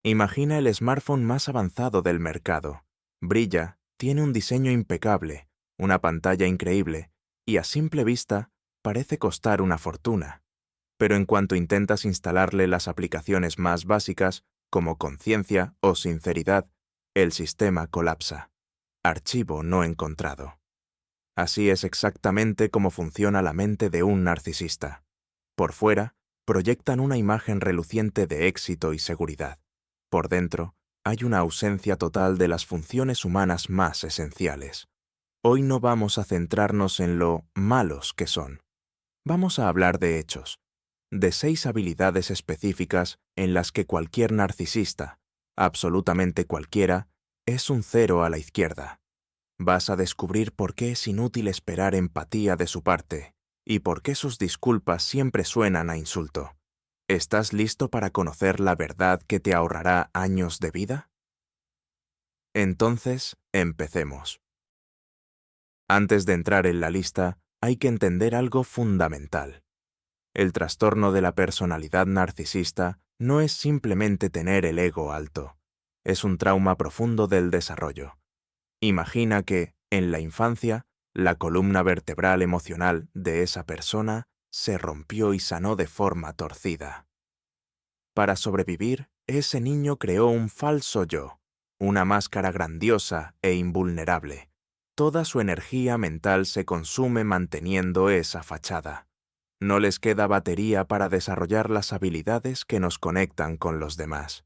Imagina el smartphone más avanzado del mercado. Brilla, tiene un diseño impecable, una pantalla increíble, y a simple vista parece costar una fortuna. Pero en cuanto intentas instalarle las aplicaciones más básicas, como conciencia o sinceridad, el sistema colapsa. Archivo no encontrado. Así es exactamente como funciona la mente de un narcisista. Por fuera, proyectan una imagen reluciente de éxito y seguridad. Por dentro, hay una ausencia total de las funciones humanas más esenciales. Hoy no vamos a centrarnos en lo malos que son. Vamos a hablar de hechos, de 6 habilidades específicas en las que cualquier narcisista, absolutamente cualquiera, es un cero a la izquierda. Vas a descubrir por qué es inútil esperar empatía de su parte y por qué sus disculpas siempre suenan a insulto. ¿Estás listo para conocer la verdad que te ahorrará años de vida? Entonces, empecemos. Antes de entrar en la lista, hay que entender algo fundamental. El trastorno de la personalidad narcisista no es simplemente tener el ego alto. Es un trauma profundo del desarrollo. Imagina que, en la infancia, la columna vertebral emocional de esa persona se rompió y sanó de forma torcida. Para sobrevivir, ese niño creó un falso yo, una máscara grandiosa e invulnerable. Toda su energía mental se consume manteniendo esa fachada. No les queda batería para desarrollar las habilidades que nos conectan con los demás.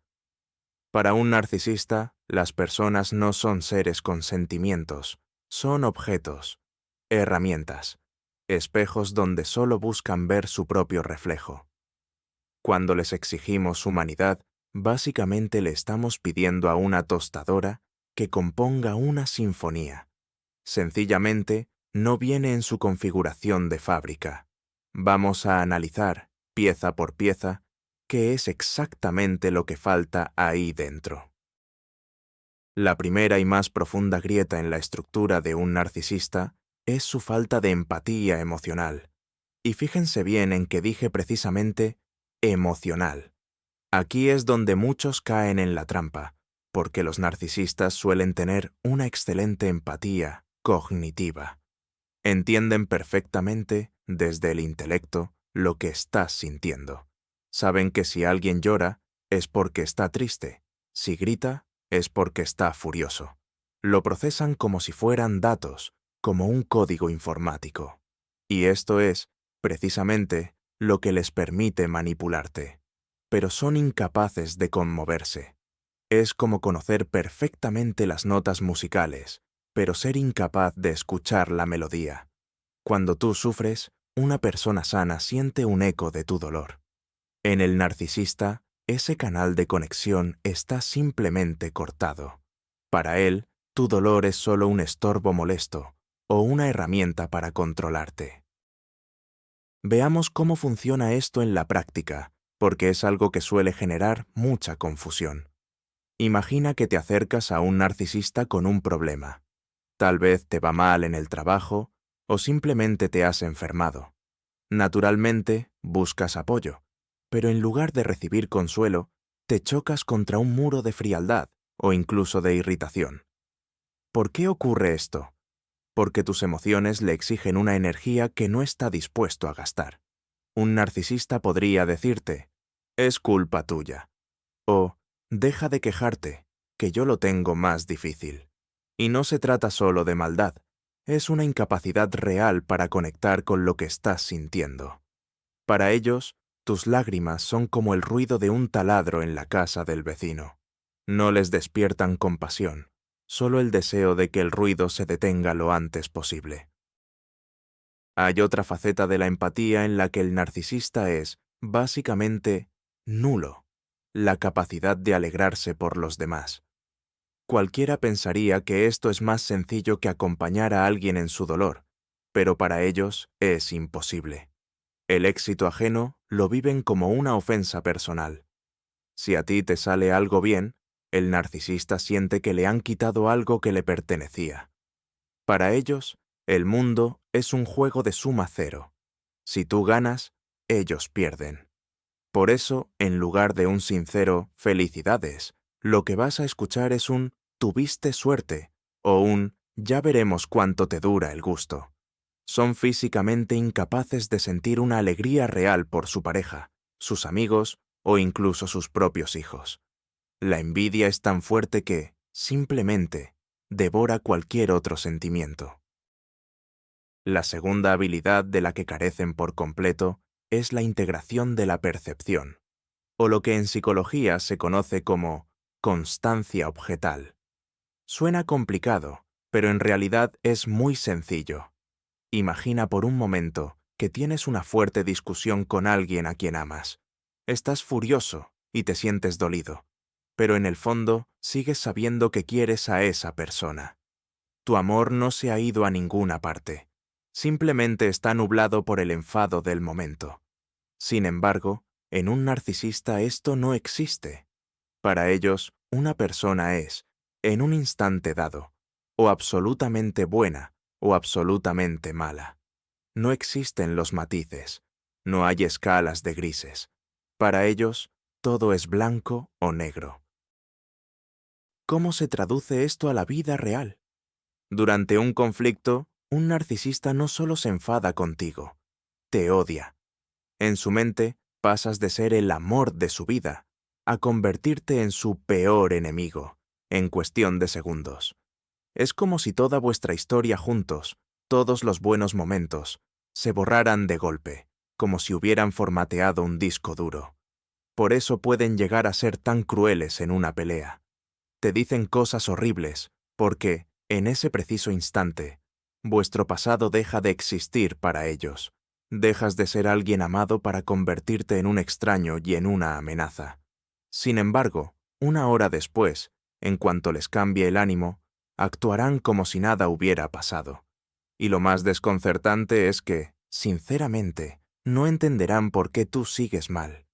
Para un narcisista, las personas no son seres con sentimientos, son objetos, herramientas, espejos donde solo buscan ver su propio reflejo. Cuando les exigimos humanidad, básicamente le estamos pidiendo a una tostadora que componga una sinfonía. Sencillamente, no viene en su configuración de fábrica. Vamos a analizar, pieza por pieza, qué es exactamente lo que falta ahí dentro. La primera y más profunda grieta en la estructura de un narcisista es su falta de empatía emocional. Y fíjense bien en que dije precisamente emocional. Aquí es donde muchos caen en la trampa, porque los narcisistas suelen tener una excelente empatía cognitiva. Entienden perfectamente, desde el intelecto, lo que estás sintiendo. Saben que si alguien llora, es porque está triste. Si grita, es porque está furioso. Lo procesan como si fueran datos, como un código informático. Y esto es, precisamente, lo que les permite manipularte. Pero son incapaces de conmoverse. Es como conocer perfectamente las notas musicales, pero ser incapaz de escuchar la melodía. Cuando tú sufres, una persona sana siente un eco de tu dolor. En el narcisista, ese canal de conexión está simplemente cortado. Para él, tu dolor es solo un estorbo molesto o una herramienta para controlarte. Veamos cómo funciona esto en la práctica, porque es algo que suele generar mucha confusión. Imagina que te acercas a un narcisista con un problema. Tal vez te va mal en el trabajo o simplemente te has enfermado. Naturalmente, buscas apoyo, pero en lugar de recibir consuelo, te chocas contra un muro de frialdad o incluso de irritación. ¿Por qué ocurre esto? Porque tus emociones le exigen una energía que no está dispuesto a gastar. Un narcisista podría decirte, es culpa tuya, o deja de quejarte, que yo lo tengo más difícil. Y no se trata solo de maldad, es una incapacidad real para conectar con lo que estás sintiendo. Para ellos, tus lágrimas son como el ruido de un taladro en la casa del vecino. No les despiertan compasión, solo el deseo de que el ruido se detenga lo antes posible. Hay otra faceta de la empatía en la que el narcisista es, básicamente, nulo, la capacidad de alegrarse por los demás. Cualquiera pensaría que esto es más sencillo que acompañar a alguien en su dolor, pero para ellos es imposible. El éxito ajeno lo viven como una ofensa personal. Si a ti te sale algo bien, el narcisista siente que le han quitado algo que le pertenecía. Para ellos, el mundo es un juego de suma cero. Si tú ganas, ellos pierden. Por eso, en lugar de un sincero «felicidades», lo que vas a escuchar es un «tuviste suerte» o un «ya veremos cuánto te dura el gusto». Son físicamente incapaces de sentir una alegría real por su pareja, sus amigos o incluso sus propios hijos. La envidia es tan fuerte que, simplemente, devora cualquier otro sentimiento. La segunda habilidad de la que carecen por completo es la integración de la percepción, o lo que en psicología se conoce como constancia objetal. Suena complicado, pero en realidad es muy sencillo. Imagina por un momento que tienes una fuerte discusión con alguien a quien amas. Estás furioso y te sientes dolido, pero en el fondo sigues sabiendo que quieres a esa persona. Tu amor no se ha ido a ninguna parte. Simplemente está nublado por el enfado del momento. Sin embargo, en un narcisista esto no existe. Para ellos, una persona es, en un instante dado, o absolutamente buena o absolutamente mala. No existen los matices, no hay escalas de grises. Para ellos, todo es blanco o negro. ¿Cómo se traduce esto a la vida real? Durante un conflicto, un narcisista no solo se enfada contigo, te odia. En su mente, pasas de ser el amor de su vida a convertirte en su peor enemigo, en cuestión de segundos. Es como si toda vuestra historia juntos, todos los buenos momentos, se borraran de golpe, como si hubieran formateado un disco duro. Por eso pueden llegar a ser tan crueles en una pelea. Te dicen cosas horribles, porque, en ese preciso instante, vuestro pasado deja de existir para ellos. Dejas de ser alguien amado para convertirte en un extraño y en una amenaza. Sin embargo, una hora después, en cuanto les cambie el ánimo, actuarán como si nada hubiera pasado. Y lo más desconcertante es que, sinceramente, no entenderán por qué tú sigues mal.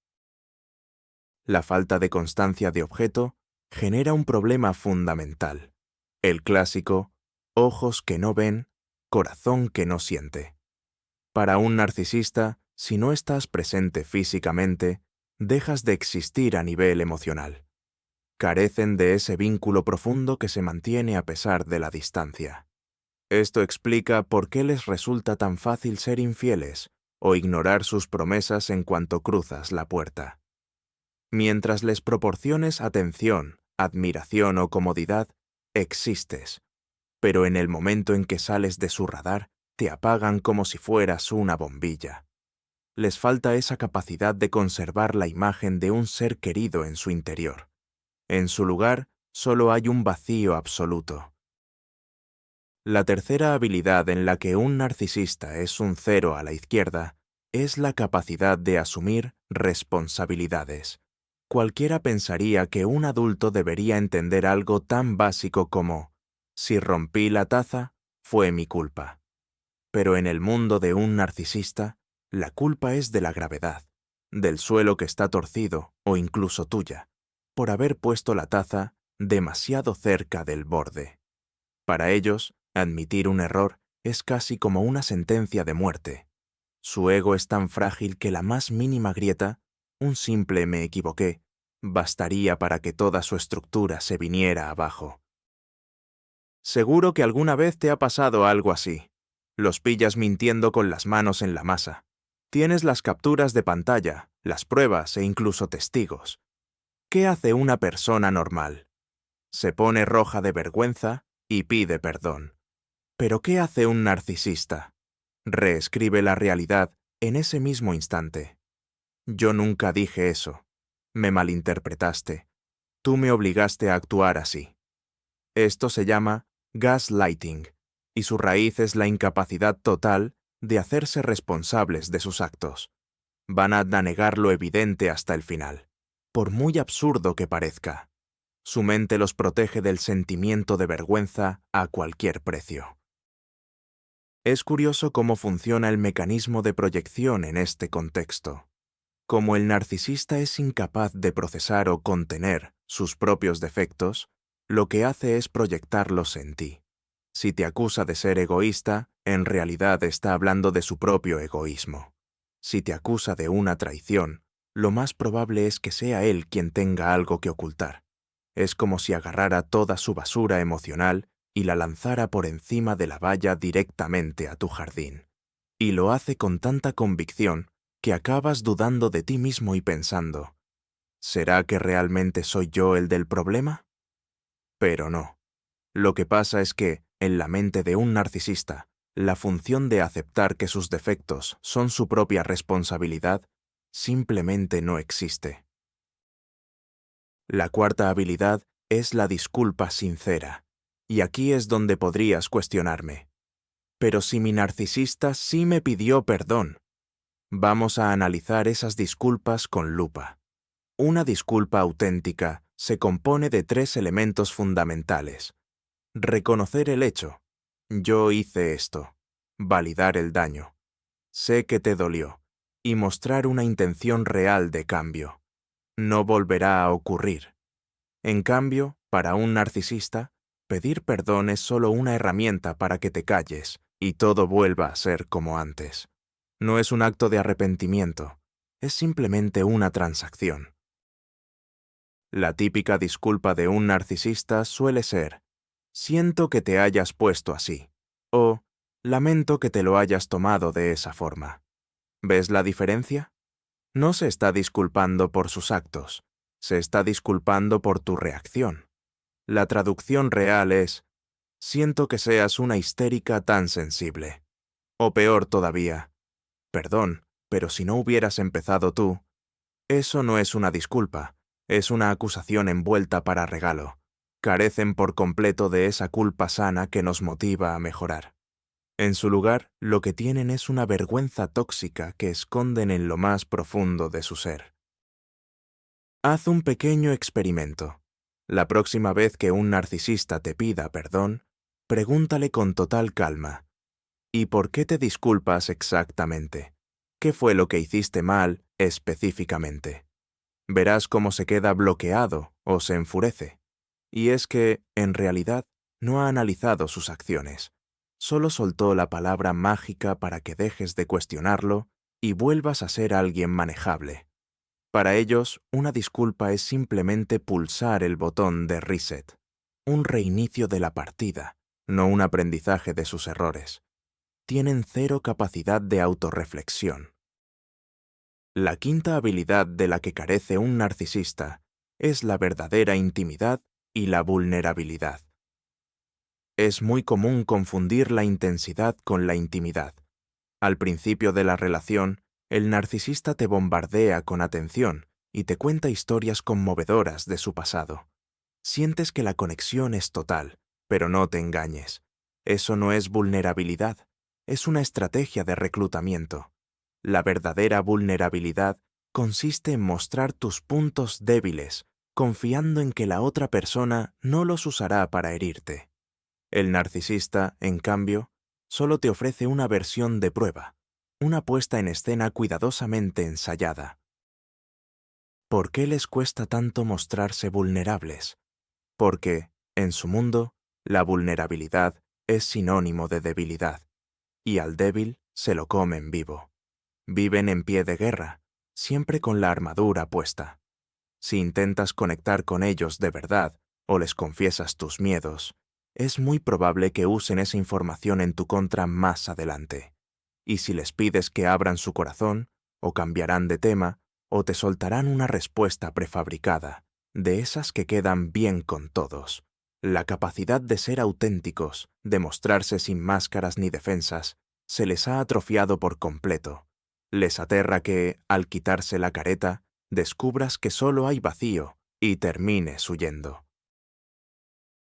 La falta de constancia de objeto genera un problema fundamental. El clásico, ojos que no ven, corazón que no siente. Para un narcisista, si no estás presente físicamente, dejas de existir a nivel emocional. Carecen de ese vínculo profundo que se mantiene a pesar de la distancia. Esto explica por qué les resulta tan fácil ser infieles o ignorar sus promesas en cuanto cruzas la puerta. Mientras les proporciones atención, admiración o comodidad, existes. Pero en el momento en que sales de su radar, te apagan como si fueras una bombilla. Les falta esa capacidad de conservar la imagen de un ser querido en su interior. En su lugar, solo hay un vacío absoluto. La tercera habilidad en la que un narcisista es un 0 a la izquierda es la capacidad de asumir responsabilidades. Cualquiera pensaría que un adulto debería entender algo tan básico como: si rompí la taza, fue mi culpa. Pero en el mundo de un narcisista, la culpa es de la gravedad, del suelo que está torcido o incluso tuya, por haber puesto la taza demasiado cerca del borde. Para ellos, admitir un error es casi como una sentencia de muerte. Su ego es tan frágil que la más mínima grieta, un simple «me equivoqué», bastaría para que toda su estructura se viniera abajo. Seguro que alguna vez te ha pasado algo así. Los pillas mintiendo con las manos en la masa. Tienes las capturas de pantalla, las pruebas e incluso testigos. ¿Qué hace una persona normal? Se pone roja de vergüenza y pide perdón. ¿Pero qué hace un narcisista? Reescribe la realidad en ese mismo instante. Yo nunca dije eso. Me malinterpretaste. Tú me obligaste a actuar así. Esto se llama gaslighting, y su raíz es la incapacidad total de hacerse responsables de sus actos. Van a negar lo evidente hasta el final, por muy absurdo que parezca. Su mente los protege del sentimiento de vergüenza a cualquier precio. Es curioso cómo funciona el mecanismo de proyección en este contexto. Como el narcisista es incapaz de procesar o contener sus propios defectos, lo que hace es proyectarlos en ti. Si te acusa de ser egoísta, en realidad está hablando de su propio egoísmo. Si te acusa de una traición, lo más probable es que sea él quien tenga algo que ocultar. Es como si agarrara toda su basura emocional y la lanzara por encima de la valla directamente a tu jardín. Y lo hace con tanta convicción que acabas dudando de ti mismo y pensando, ¿será que realmente soy yo el del problema? Pero no. Lo que pasa es que, en la mente de un narcisista, la función de aceptar que sus defectos son su propia responsabilidad simplemente no existe. La cuarta habilidad es la disculpa sincera, y aquí es donde podrías cuestionarme. Pero si mi narcisista sí me pidió perdón, vamos a analizar esas disculpas con lupa. Una disculpa auténtica se compone de 3 elementos fundamentales. Reconocer el hecho. Yo hice esto. Validar el daño. Sé que te dolió. Y mostrar una intención real de cambio. No volverá a ocurrir. En cambio, para un narcisista, pedir perdón es solo una herramienta para que te calles y todo vuelva a ser como antes. No es un acto de arrepentimiento, es simplemente una transacción. La típica disculpa de un narcisista suele ser, siento que te hayas puesto así, o lamento que te lo hayas tomado de esa forma. ¿Ves la diferencia? No se está disculpando por sus actos, se está disculpando por tu reacción. La traducción real es, siento que seas una histérica tan sensible. O peor todavía, perdón, pero si no hubieras empezado tú, eso no es una disculpa, es una acusación envuelta para regalo. Carecen por completo de esa culpa sana que nos motiva a mejorar. En su lugar, lo que tienen es una vergüenza tóxica que esconden en lo más profundo de su ser. Haz un pequeño experimento. La próxima vez que un narcisista te pida perdón, pregúntale con total calma, ¿y por qué te disculpas exactamente? ¿Qué fue lo que hiciste mal específicamente? Verás cómo se queda bloqueado o se enfurece. Y es que, en realidad, no ha analizado sus acciones. Solo soltó la palabra mágica para que dejes de cuestionarlo y vuelvas a ser alguien manejable. Para ellos, una disculpa es simplemente pulsar el botón de reset, un reinicio de la partida, no un aprendizaje de sus errores. Tienen cero capacidad de autorreflexión. La quinta habilidad de la que carece un narcisista es la verdadera intimidad y la vulnerabilidad. Es muy común confundir la intensidad con la intimidad. Al principio de la relación, el narcisista te bombardea con atención y te cuenta historias conmovedoras de su pasado. Sientes que la conexión es total, pero no te engañes. Eso no es vulnerabilidad, es una estrategia de reclutamiento. La verdadera vulnerabilidad consiste en mostrar tus puntos débiles, confiando en que la otra persona no los usará para herirte. El narcisista, en cambio, solo te ofrece una versión de prueba, una puesta en escena cuidadosamente ensayada. ¿Por qué les cuesta tanto mostrarse vulnerables? Porque, en su mundo, la vulnerabilidad es sinónimo de debilidad, y al débil se lo comen vivo. Viven en pie de guerra, siempre con la armadura puesta. Si intentas conectar con ellos de verdad o les confiesas tus miedos, es muy probable que usen esa información en tu contra más adelante. Y si les pides que abran su corazón, o cambiarán de tema, o te soltarán una respuesta prefabricada, de esas que quedan bien con todos. La capacidad de ser auténticos, de mostrarse sin máscaras ni defensas, se les ha atrofiado por completo. Les aterra que, al quitarse la careta, descubras que solo hay vacío y termines huyendo.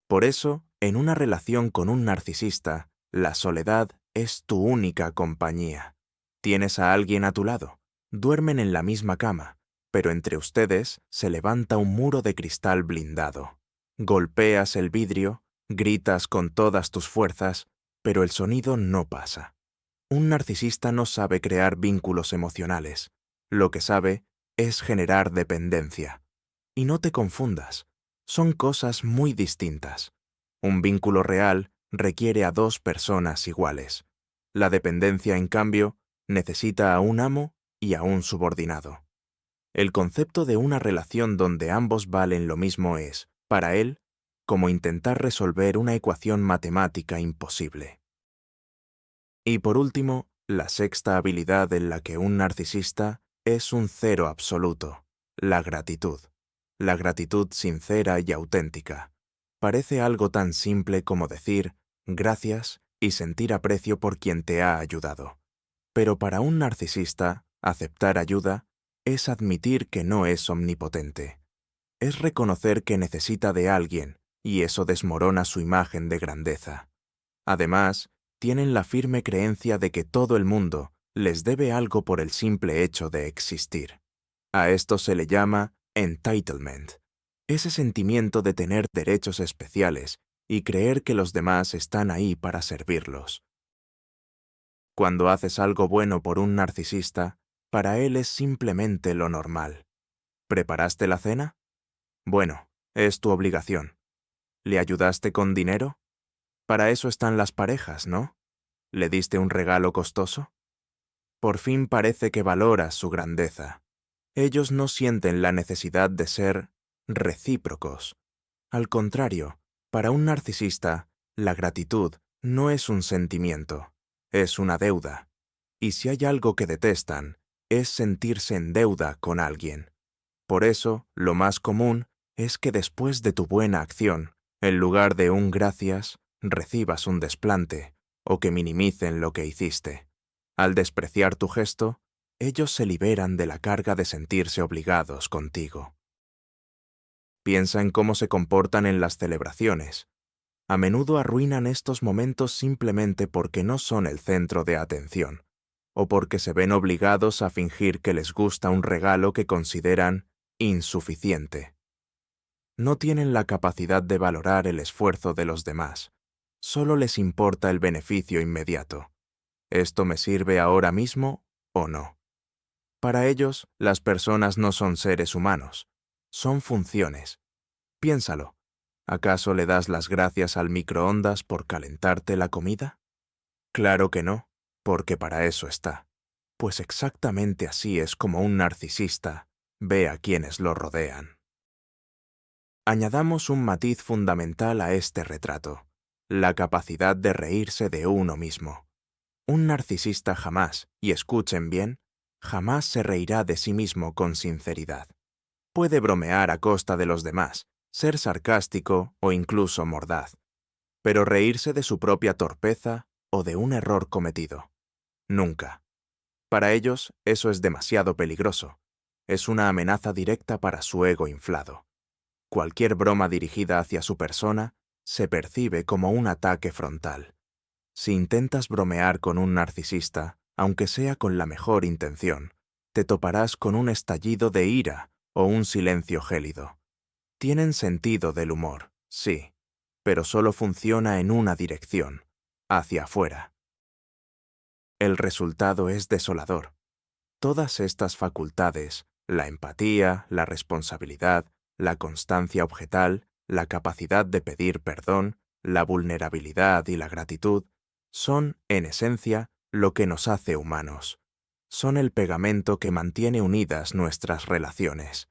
Por eso, en una relación con un narcisista, la soledad es tu única compañía. Tienes a alguien a tu lado, duermen en la misma cama, pero entre ustedes se levanta un muro de cristal blindado. Golpeas el vidrio, gritas con todas tus fuerzas, pero el sonido no pasa. Un narcisista no sabe crear vínculos emocionales. Lo que sabe es generar dependencia. Y no te confundas, son cosas muy distintas. Un vínculo real requiere a 2 personas iguales. La dependencia, en cambio, necesita a un amo y a un subordinado. El concepto de una relación donde ambos valen lo mismo es, para él, como intentar resolver una ecuación matemática imposible. Y por último, la sexta habilidad en la que un narcisista es un cero absoluto, la gratitud. La gratitud sincera y auténtica. Parece algo tan simple como decir gracias y sentir aprecio por quien te ha ayudado. Pero para un narcisista, aceptar ayuda es admitir que no es omnipotente. Es reconocer que necesita de alguien, y eso desmorona su imagen de grandeza. Además, tienen la firme creencia de que todo el mundo les debe algo por el simple hecho de existir. A esto se le llama entitlement, ese sentimiento de tener derechos especiales y creer que los demás están ahí para servirlos. Cuando haces algo bueno por un narcisista, para él es simplemente lo normal. ¿Preparaste la cena? Bueno, es tu obligación. ¿Le ayudaste con dinero? Para eso están las parejas, ¿no? ¿Le diste un regalo costoso? Por fin parece que valoras su grandeza. Ellos no sienten la necesidad de ser recíprocos. Al contrario, para un narcisista, la gratitud no es un sentimiento, es una deuda. Y si hay algo que detestan, es sentirse en deuda con alguien. Por eso, lo más común es que después de tu buena acción, en lugar de un gracias, recibas un desplante, o que minimicen lo que hiciste. Al despreciar tu gesto, ellos se liberan de la carga de sentirse obligados contigo. Piensa en cómo se comportan en las celebraciones. A menudo arruinan estos momentos simplemente porque no son el centro de atención, o porque se ven obligados a fingir que les gusta un regalo que consideran insuficiente. No tienen la capacidad de valorar el esfuerzo de los demás. Solo les importa el beneficio inmediato. ¿Esto me sirve ahora mismo o no? Para ellos, las personas no son seres humanos, son funciones. Piénsalo. ¿Acaso le das las gracias al microondas por calentarte la comida? Claro que no, porque para eso está. Pues exactamente así es como un narcisista ve a quienes lo rodean. Añadamos un matiz fundamental a este retrato, la capacidad de reírse de uno mismo. Un narcisista jamás, y escuchen bien, jamás se reirá de sí mismo con sinceridad. Puede bromear a costa de los demás, ser sarcástico o incluso mordaz, pero reírse de su propia torpeza o de un error cometido. Nunca. Para ellos, eso es demasiado peligroso. Es una amenaza directa para su ego inflado. Cualquier broma dirigida hacia su persona se percibe como un ataque frontal. Si intentas bromear con un narcisista, aunque sea con la mejor intención, te toparás con un estallido de ira o un silencio gélido. Tienen sentido del humor, sí, pero solo funciona en una dirección, hacia afuera. El resultado es desolador. Todas estas facultades, la empatía, la responsabilidad, la constancia objetal, la capacidad de pedir perdón, la vulnerabilidad y la gratitud, son, en esencia, lo que nos hace humanos. Son el pegamento que mantiene unidas nuestras relaciones.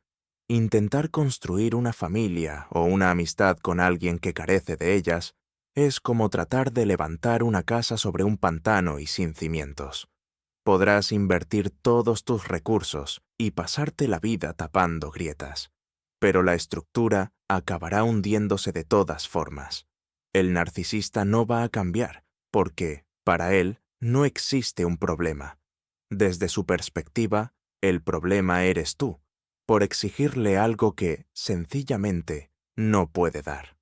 Intentar construir una familia o una amistad con alguien que carece de ellas es como tratar de levantar una casa sobre un pantano y sin cimientos. Podrás invertir todos tus recursos y pasarte la vida tapando grietas, pero la estructura acabará hundiéndose de todas formas. El narcisista no va a cambiar, porque, para él, no existe un problema. Desde su perspectiva, el problema eres tú, por exigirle algo que, sencillamente, no puede dar.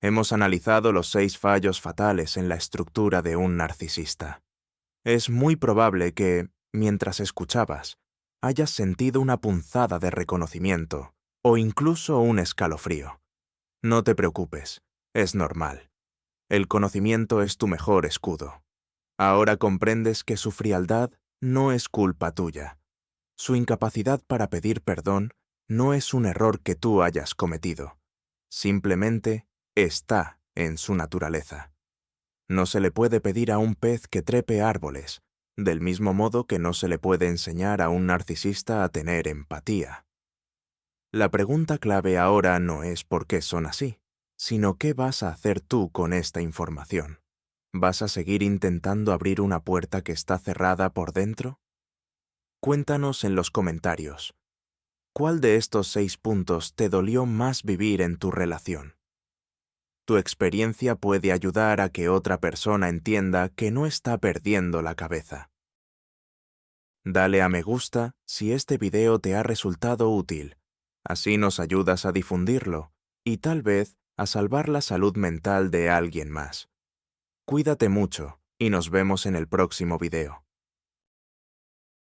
Hemos analizado los 6 fallos fatales en la estructura de un narcisista. Es muy probable que, mientras escuchabas, hayas sentido una punzada de reconocimiento o incluso un escalofrío. No te preocupes, es normal. El conocimiento es tu mejor escudo. Ahora comprendes que su frialdad no es culpa tuya. Su incapacidad para pedir perdón no es un error que tú hayas cometido. Simplemente está en su naturaleza. No se le puede pedir a un pez que trepe árboles, del mismo modo que no se le puede enseñar a un narcisista a tener empatía. La pregunta clave ahora no es por qué son así, sino qué vas a hacer tú con esta información. ¿Vas a seguir intentando abrir una puerta que está cerrada por dentro? Cuéntanos en los comentarios. ¿Cuál de estos 6 puntos te dolió más vivir en tu relación? Tu experiencia puede ayudar a que otra persona entienda que no está perdiendo la cabeza. Dale a me gusta si este video te ha resultado útil. Así nos ayudas a difundirlo y tal vez a salvar la salud mental de alguien más. Cuídate mucho y nos vemos en el próximo video.